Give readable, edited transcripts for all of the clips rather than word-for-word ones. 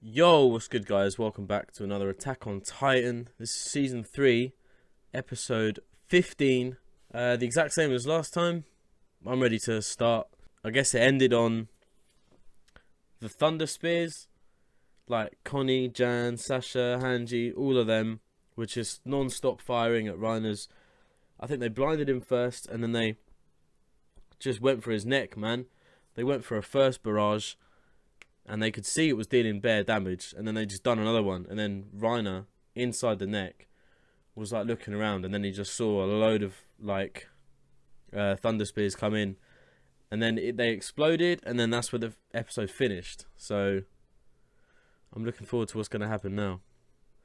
Yo, what's good, guys? Welcome back to another Attack on Titan. This is Season 3, Episode 15. The exact same as last time. I'm ready to start. I guess it ended on the Thunder Spears. Like Connie, Jan, Sasha, Hanji, all of them were just non-stop firing at Reiner's. I think they blinded him first, and then they just went for his neck, man. They went for a first barrage, and they could see it was dealing bare damage, and then they just done another one, and then Reiner, inside the neck, was like looking around, and then he just saw a load of like Thunder Spears come in, and then they exploded, and then that's where the episode finished. So I'm looking forward to what's going to happen now.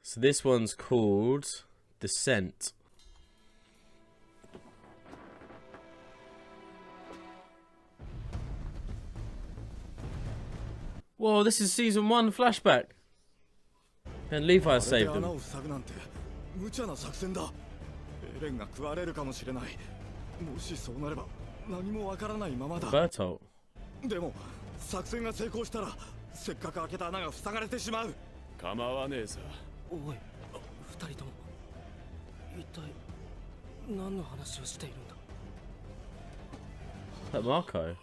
So this one's called Descent. Whoa, this is season 1 flashback. And Levi saved him. Bertolt. でも作戦が成功したらせっかく開けた穴が塞がれてしまう。構わねえさ。おい、二人とも一体何の話をしているんだ。 That Marco.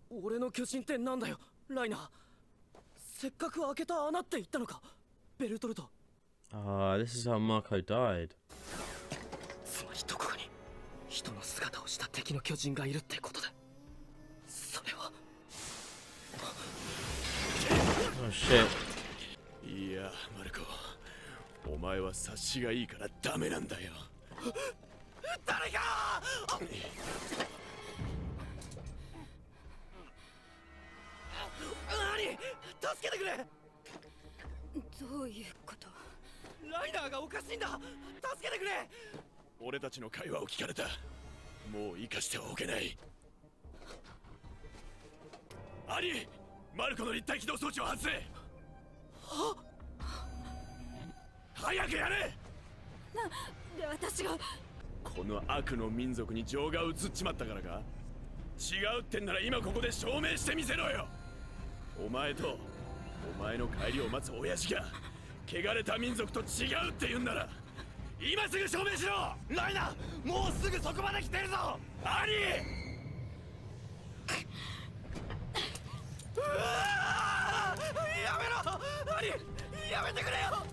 俺の巨人ってなんだよ、ライナー。せっかく開けた穴って言ったのか、ベルトルト。Ah, this is how Marco died. つまりどこかに人の姿をした敵の巨人がいるってことで。それは。Oh shit. いや、マルコ。お前は察しがいいからダメなんだよ。誰か！助けてくれ。どういうこと？ライナーがおかしいんだ。助けてくれ。俺たちの会話を聞かれた。もう生かしてはおけない。アリ、マルコの立体起動装置を外せ。は？早くやれ。で私が。この悪の民族に情が移っちまったからか。違うってんなら今ここで証明してみせろよ。お前とお前の帰りを待つ親父が汚れた民族と違うって言うんなら今すぐ証明しろ。ライナー、もうすぐそこまで来てるぞ。アリやめろ。アリ、やめてくれよ。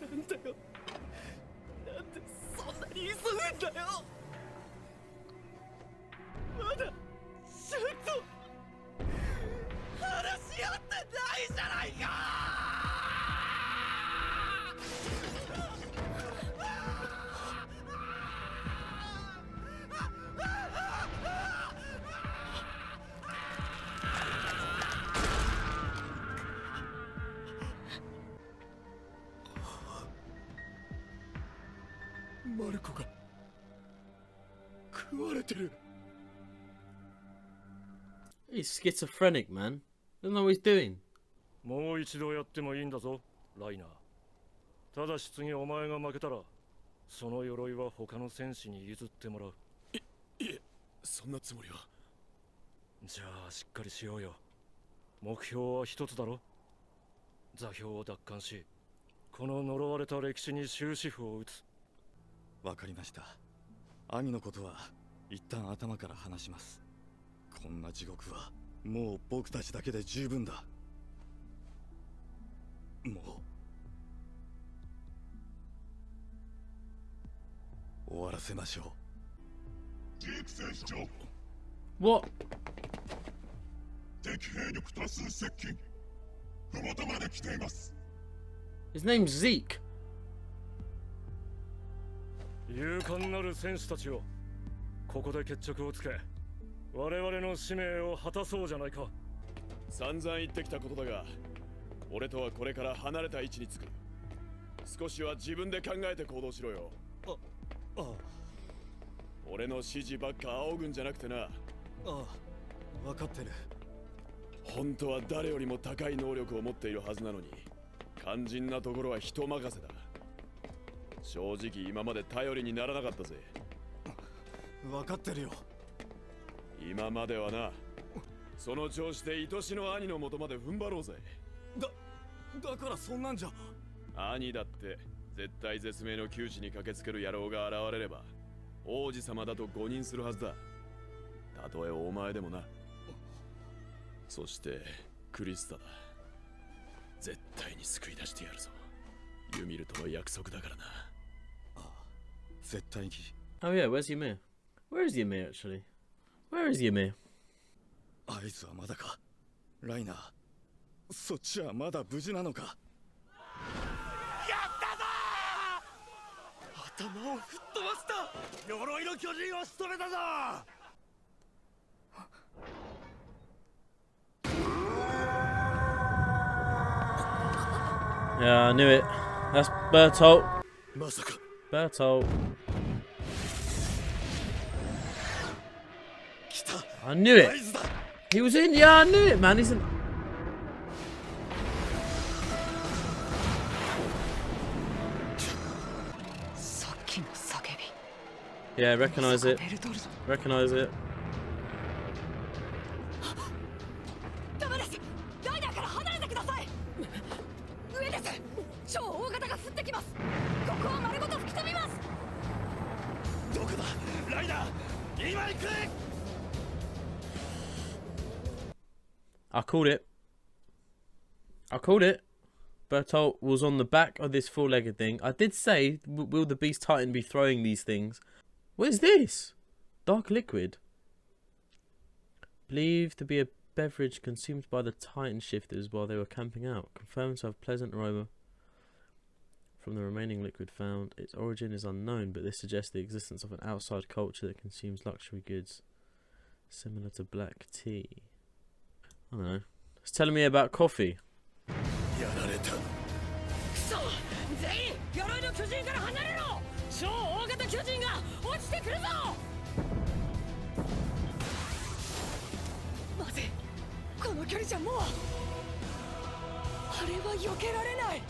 なんだよ、なんでそんなに急ぐんだよ。まだちゃんと話し合ってないじゃないか。マルコが食われてる。 He's schizophrenic, man. Doesn't know what he's doing. もう一度やってもいいんだぞ、ライナー。ただし次お前が負けたら、その鎧は他の戦士に譲ってもらう。いえ、そんなつもりは。じゃあしっかりしようよ。目標は一つだろ。座標を奪還し、この呪われた歴史に終止符を打つ。わかりました。兄のことは一旦頭から話します。こんな地獄はもう僕たちだけで十分だ。もう終わらせましょう。ジーク戦士長、 What? 敵兵力多数接近。ふもとまで来ています。 His name's Zeke. 勇敢なる戦士たちよ、ここで決着をつけ、我々の使命を果たそうじゃないか。散々言ってきたことだが、俺とはこれから離れた位置につく。少しは自分で考えて行動しろよ。俺の指示ばっか仰ぐんじゃなくてな。ああ、分かってる。本当は誰よりも高い能力を持っているはずなのに、肝心なところは人任せだ。正直今まで頼りにならなかったぜ。分かってるよ。今まではな。その調子で愛しの兄の元まで踏ん張ろうぜ。だからそんなんじゃ。兄だって絶対絶命の窮地に駆けつける野郎が現れれば王子様だと誤認するはずだ。たとえお前でもな。そしてクリスタだ。絶対に救い出してやるぞ。ユミルとの約束だからな。ああ、絶対に。 Oh yeah, where's Ymir? Where is Ymir actually? Where is Ymir? あいつはまだか。ライナー、そっちはまだ無事なのか。やったぞー。頭を吹っ飛ばした。鎧の巨人を仕留めたぞ。Yeah, I knew it. That's Bertolt. まさか。 Bertolt. 来た。 I knew it. 合図だ。 He was in. Yeah, I knew it, man. He's in. Yeah, recognize it. Recognize it. ダメです。ライナーから離れてください。上です。超大型が降ってきます。ここは丸ごと吹き飛びます。どこだ。ライナー、今行く。 I called it. I called it. Bertolt was on the back of this four-legged thing. I did say, will the Beast Titan be throwing these things? What is this? Dark liquid. Believed to be a beverage consumed by the Titan shifters while they were camping out. Confirmed to have pleasant aroma from the remaining liquid found. Its origin is unknown, but this suggests the existence of an outside culture that consumes luxury goods similar to black tea. I don't know. It's telling me about coffee. やられた。くそ、全員鎧の巨人から離れろ。超大型巨人が落ちてくるぞ。まずい、この距離じゃもうあれは避けられない。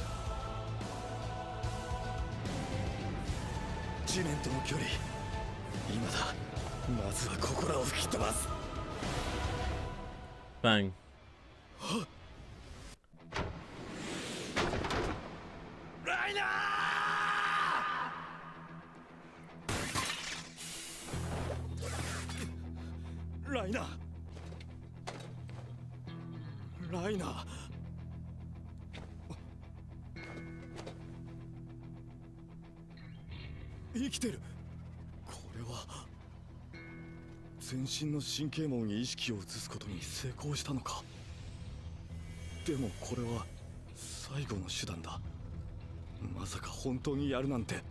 地面との距離、今だ。まずはここらを吹き飛ばす。 Bang. ライナー。ライナー。ライナー。生きてる。これは全身の神経網に意識を移すことに成功したのか。でもこれは最後の手段だ。まさか本当にやるなんて。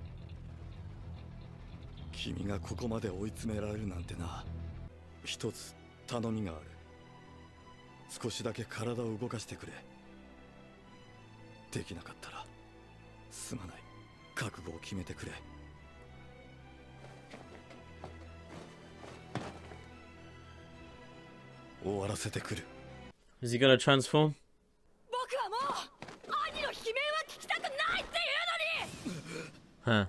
君がここまで追い詰められるなんてな。一つ頼みがある。少しだけ体を動かしてくれ。できなかったらすまない。覚悟を決めてくれ。終わらせてくる。 Is he gonna transform? 僕はもう兄の悲鳴は聞きたくないっていうのに。 Huh. 兄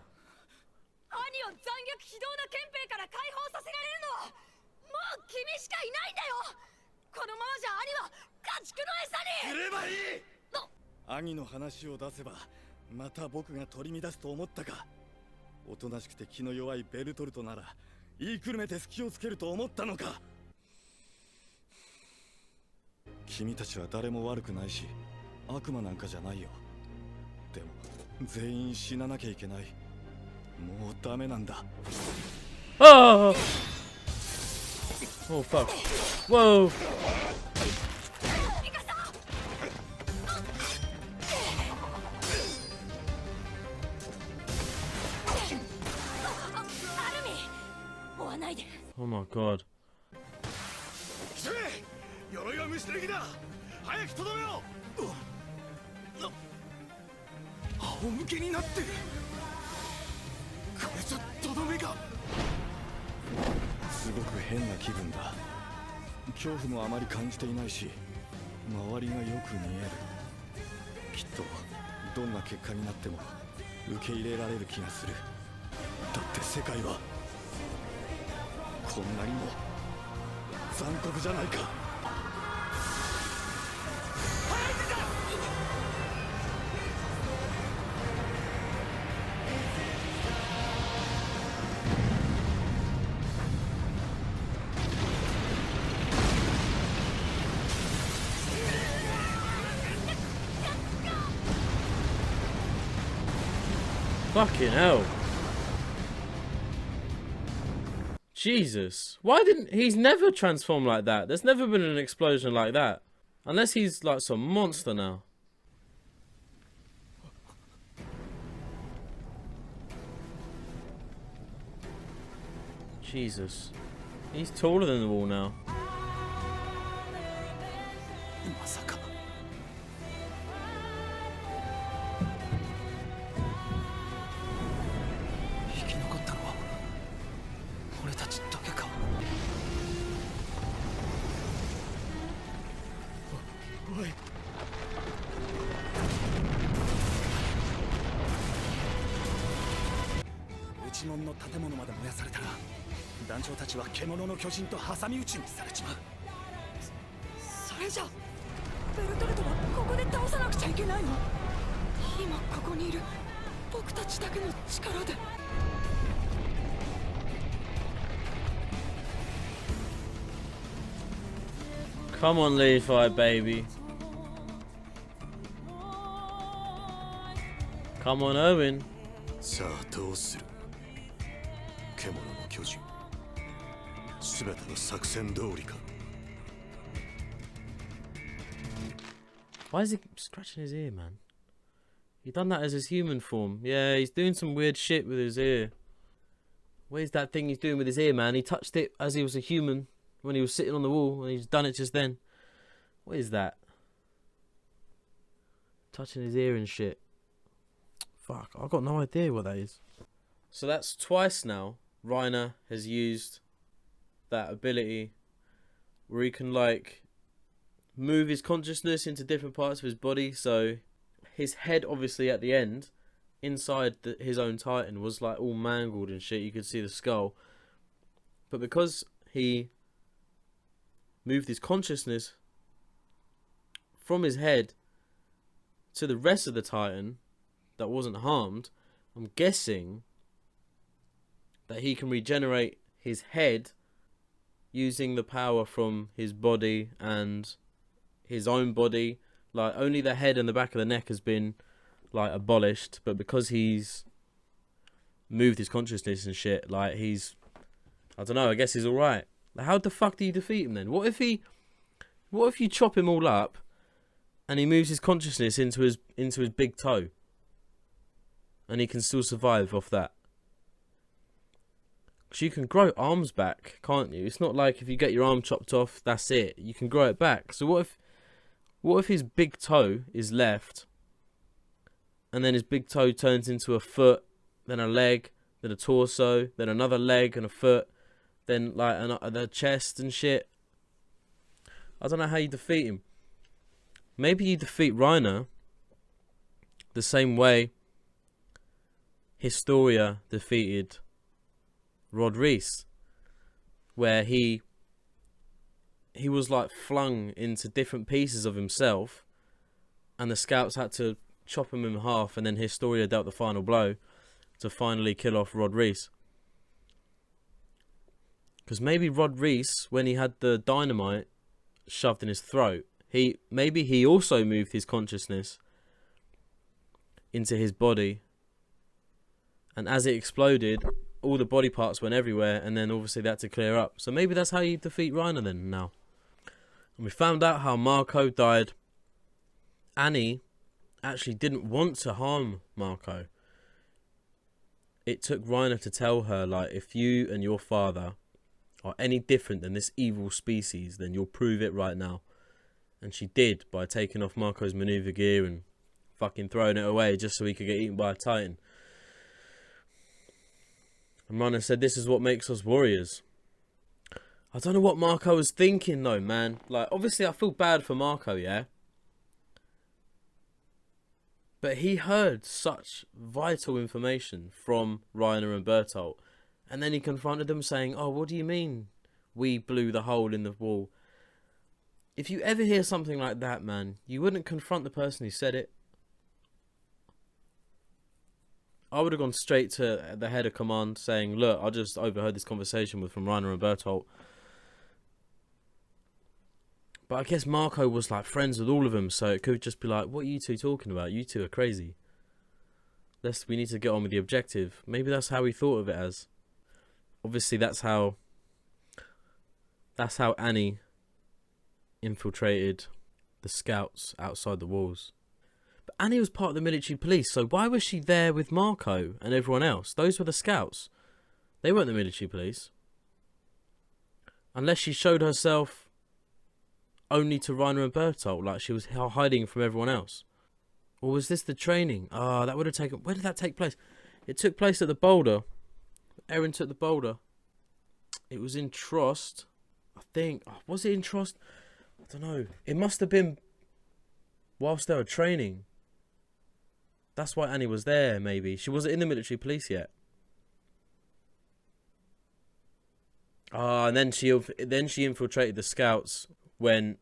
を残虐非道な憲兵から解放させられるのはもう君しかいないんだよ。このままじゃ兄は家畜の餌に。すればいい。兄の話を出せばまた僕が取り乱すと思ったか。おとなしくて気の弱いベルトルトなら言いくるめて隙をつけると思ったのか。君たちは誰も悪くないし悪魔なんかじゃないよ。でも全員死ななきゃいけない。もうダメなんだ。 Oh! Oh fuck. Whoa! アルミ、追わないで。 Oh my god. 鎧は虫敵だ。早くとどめよう。仰向けになってる。これじゃとどめが。すごく変な気分だ。恐怖もあまり感じていないし周りがよく見える。きっとどんな結果になっても受け入れられる気がする。だって世界はこんなにも残酷じゃないか。Fucking hell. Jesus. Why didn't... He's never transformed like that. There's never been an explosion like that. Unless he's like some monster now. Jesus. He's taller than the wall now. まさか生き残ったのは俺たちだけか。おい、内門の建物まで燃やされたら団長たちは獣の巨人と挟み撃ちにされちまう。それじゃベルトルトはここで倒さなくちゃいけないの？今ここにいる僕たちだけの力で。Come on, Levi, baby. Come on, Owen. さあどうする？獣の巨人。すべての作戦通りか。Why is he scratching his ear, man? He done that as his human form. Yeah, he's doing some weird shit with his ear. Where's that thing he's doing with his ear, man? He touched it as he was a human when he was sitting on the wall, and he's done it just then. What is that? Touching his ear and shit. Fuck, I've got no idea what that is. So that's twice now Reiner has used that ability where he can, like, move his consciousness into different parts of his body. So his head, obviously, at the end, inside his own Titan, was like all mangled and shit. You could see the skull. But because he moved his consciousness from his head to the rest of the Titan that wasn't harmed, I'm guessing that he can regenerate his head using the power from his body and his own body. Like, only the head and the back of the neck has been, like, abolished, but because he's moved his consciousness and shit, like, he's, I don't know, I guess he's alright. Like, how the fuck do you defeat him then? What if you chop him all up and he moves his consciousness into his big toe and he can still survive off that? Because you can grow arms back, can't you? It's not like if you get your arm chopped off, that's it. You can grow it back. So what if his big toe is left and then his big toe turns into a foot, then a leg, then a torso, then another leg and a foot, then like the chest and shit? I don't know how you defeat him. Maybe you defeat Reiner the same way Historia defeated Rod Reese, where he was like flung into different pieces of himself and the scouts had to chop him in half, and then Historia dealt the final blow to finally kill off Rod Reese. Because maybe Rod Reese, when he had the dynamite shoved in his throat, maybe he also moved his consciousness into his body, and as it exploded, all the body parts went everywhere, and then obviously they had to clear up. So maybe that's how you defeat Reiner then now. And we found out how Marco died. Annie actually didn't want to harm Marco. It took Reiner to tell her, like, if you and your father are any different than this evil species, then you'll prove it right now. And she did, by taking off Marco's maneuver gear and fucking throwing it away just so he could get eaten by a Titan. And Reiner said, this is what makes us warriors. I don't know what Marco was thinking though, man. Like, obviously I feel bad for Marco, yeah? But he heard such vital information from Reiner and Bertolt. And then he confronted them saying, oh, what do you mean we blew the hole in the wall? If you ever hear something like that, man, you wouldn't confront the person who said it. I would have gone straight to the head of command saying, look, I just overheard this conversation from Reiner and Bertolt. But I guess Marco was like friends with all of them, so it could just be like, what are you two talking about? You two are crazy. we need to get on with the objective. Maybe that's how he thought of it as. Obviously, that's how Annie infiltrated the scouts outside the walls. But Annie was part of the military police, so why was she there with Marco and everyone else? Those were the scouts. They weren't the military police. Unless she showed herself only to Reiner and Bertolt, like she was hiding from everyone else. Or was this the training? Ah, that would have taken... Where did that take place? It took place at the boulder. Eren took the boulder. It was in Trost. I think... Oh, was it in Trost? I don't know. It must have been whilst they were training. That's why Annie was there, maybe. She wasn't in the military police yet. Ah, and then she infiltrated the scouts when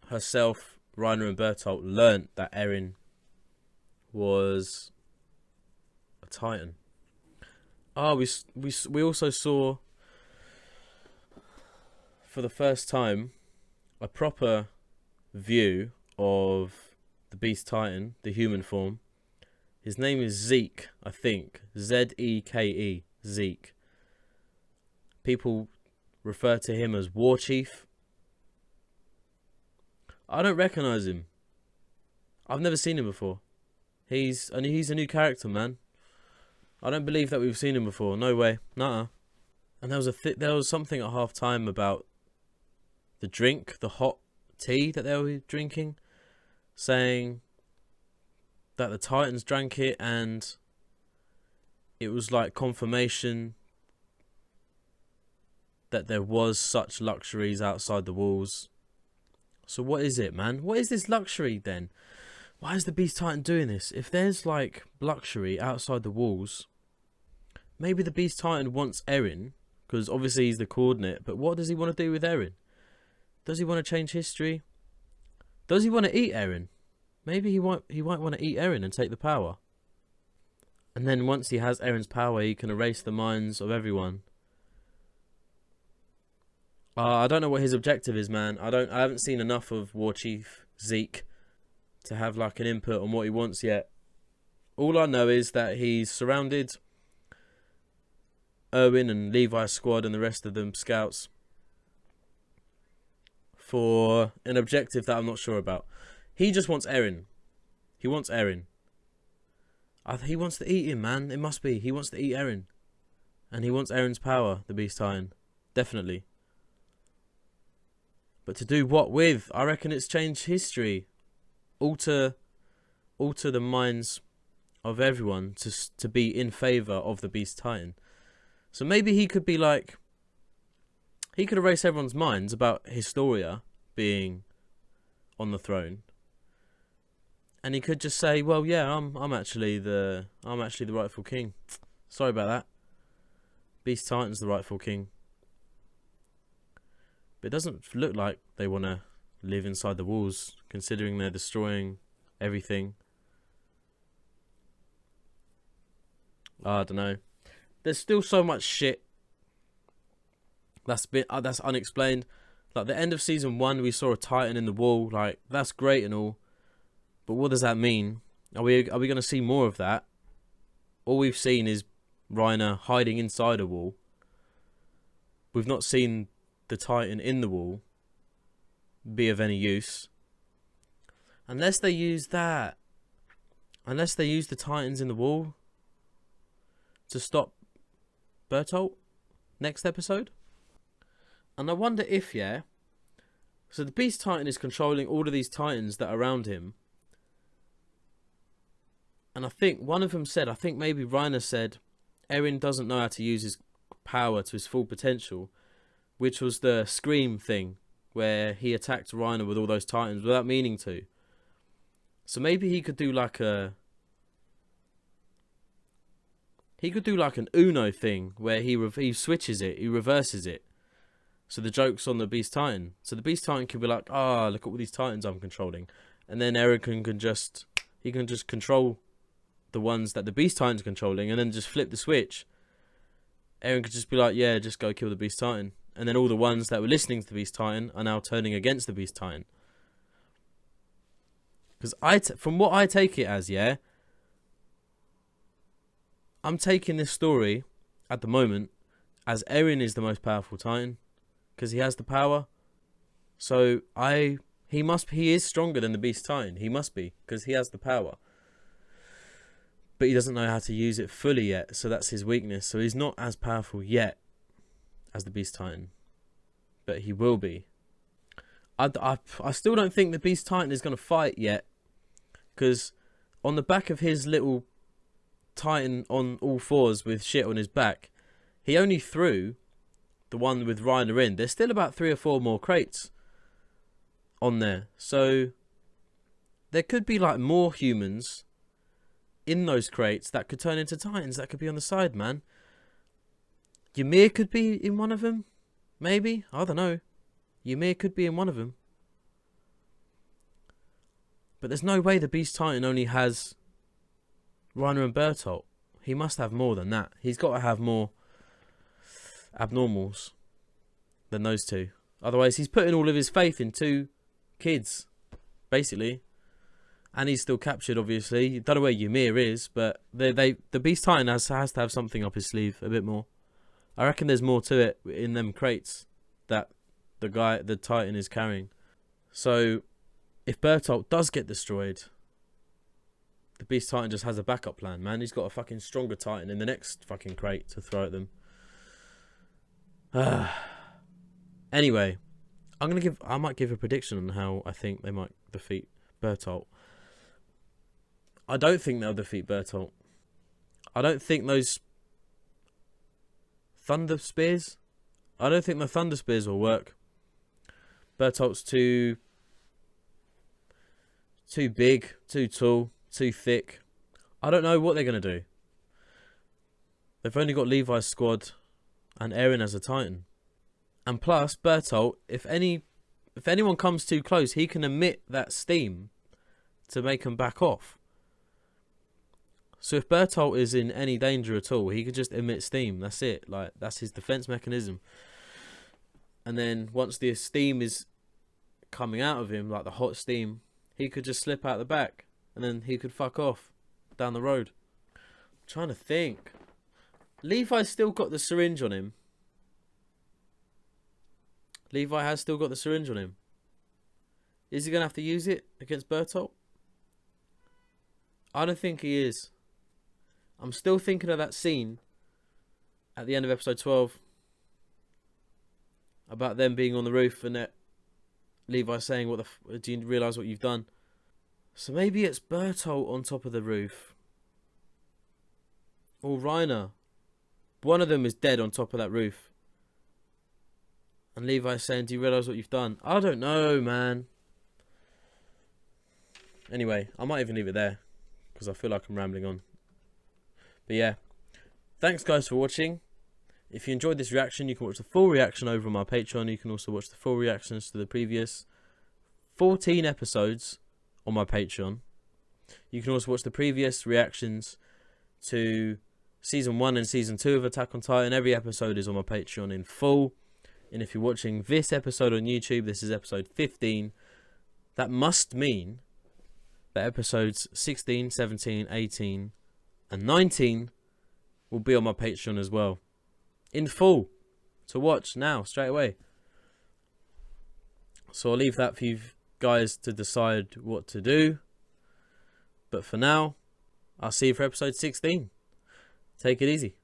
herself, Reiner and Bertolt learnt that Eren was a Titan. Ah, we also saw for the first time a proper view of the Beast Titan, the human form. His name is Zeke, I think. Z-E-K-E, Zeke. People refer to him as War Chief. I don't recognise him. I've never seen him before. He's a new character, man. I don't believe that we've seen him before. No way. Nuh-uh. And there was something at half time about the drink, the hot tea that they were drinking, saying that the Titans drank it and it was like confirmation that there was such luxuries outside the walls. So what is it, man? What is this luxury then? Why is the Beast Titan doing this? If there's like luxury outside the walls, maybe the Beast Titan wants Eren, because obviously he's the coordinate, but what does he want to do with Eren? Does he want to change history? Does he want to eat Eren? Maybe he might want to eat Eren and take the power. And then once he has Eren's power, he can erase the minds of everyone. I don't know what his objective is, man. I haven't seen enough of War Chief Zeke to have like an input on what he wants yet. All I know is that he's surrounded Erwin and Levi's squad and the rest of them scouts for an objective that I'm not sure about. He just wants Eren. He wants Eren. He wants to eat him, man. It must be. He wants to eat Eren. And he wants Eren's power, the Beast Titan. Definitely. But to do what with? I reckon it's change history. Alter the minds of everyone to be in favour of the Beast Titan. So maybe he could be like... He could erase everyone's minds about Historia being on the throne. And he could just say, well, yeah, I'm actually the rightful king. Sorry about that. Beast Titan's the rightful king. But it doesn't look like they want to live inside the walls, considering they're destroying everything. I don't know. There's still so much shit that's unexplained. Like the end of season 1, we saw a Titan in the wall. Like that's great and all, but what does that mean? Are we going to see more of that? All we've seen is Reiner hiding inside a wall. We've not seen the Titan in the wall be of any use. Unless they use the Titans in the wall to stop Bertolt next episode. And I wonder if, yeah, so the Beast Titan is controlling all of these Titans that are around him. And I think one of them said, I think maybe Reiner said, Eren doesn't know how to use his power to his full potential, which was the Scream thing, where he attacked Reiner with all those Titans without meaning to. So maybe he could do like an Uno thing, where he switches it, he reverses it. So the joke's on the Beast Titan. So the Beast Titan can be like, look at all these Titans I'm controlling. And then Eren can just control the ones that the Beast Titan's controlling, and then just flip the switch. Eren could just be like, yeah, just go kill the Beast Titan. And then all the ones that were listening to the Beast Titan are now turning against the Beast Titan. Because from what I take it as, yeah, I'm taking this story at the moment as Eren is the most powerful Titan because he has the power. So he is stronger than the Beast Titan. He must be because he has the power. But he doesn't know how to use it fully yet, so that's his weakness. So he's not as powerful yet as the Beast Titan, but he will be. I still don't think the Beast Titan is going to fight yet, because on the back of his little Titan on all fours with shit on his back, he only threw the one with Reiner in. There's still about 3 or 4 more crates on there, so there could be like more humans in those crates that could turn into Titans that could be on the side, man. Ymir could be in one of them, maybe. I don't know. Ymir could be in one of them. But there's no way the Beast Titan only has Reiner and Bertolt. He must have more than that. He's got to have more abnormals than those two. Otherwise, he's putting all of his faith in 2 kids, basically. And he's still captured, obviously. You don't know where Ymir is, but the Beast Titan has to have something up his sleeve, a bit more. I reckon there's more to it in them crates that the Titan is carrying. So, if Bertolt does get destroyed, the Beast Titan just has a backup plan, man. He's got a fucking stronger Titan in the next fucking crate to throw at them. Anyway, I might give a prediction on how I think they might defeat Bertolt. I don't think they'll defeat Bertolt. I don't think those Thunder Spears, I don't think the Thunder Spears will work. Bertolt's too big, too tall, too thick. I don't know what they're going to do. They've only got Levi's squad and Eren as a Titan. And plus, Bertolt, if anyone comes too close, he can emit that steam to make them back off. So if Bertolt is in any danger at all, he could just emit steam. That's it. Like, that's his defense mechanism. And then once the steam is coming out of him, like the hot steam, he could just slip out the back. And then he could fuck off down the road. I'm trying to think. Levi's still got the syringe on him. Levi has still got the syringe on him. Is he going to have to use it against Bertolt? I don't think he is. I'm still thinking of that scene at the end of episode 12 about them being on the roof and that Levi saying, do you realise what you've done? So maybe it's Bertolt on top of the roof. Or Reiner. One of them is dead on top of that roof. And Levi's saying, do you realise what you've done? I don't know, man. Anyway, I might even leave it there, because I feel like I'm rambling on. But yeah, thanks guys for watching. If you enjoyed this reaction, you can watch the full reaction over on my Patreon. You can also watch the full reactions to the previous 14 episodes on my Patreon. You can also watch the previous reactions to Season 1 and Season 2 of Attack on Titan. Every episode is on my Patreon in full. And if you're watching this episode on YouTube, this is episode 15. That must mean that episodes 16, 17, 18 and 19 will be on my Patreon as well. In full. To watch now, straight away. So I'll leave that for you guys to decide what to do. But for now, I'll see you for episode 16. Take it easy.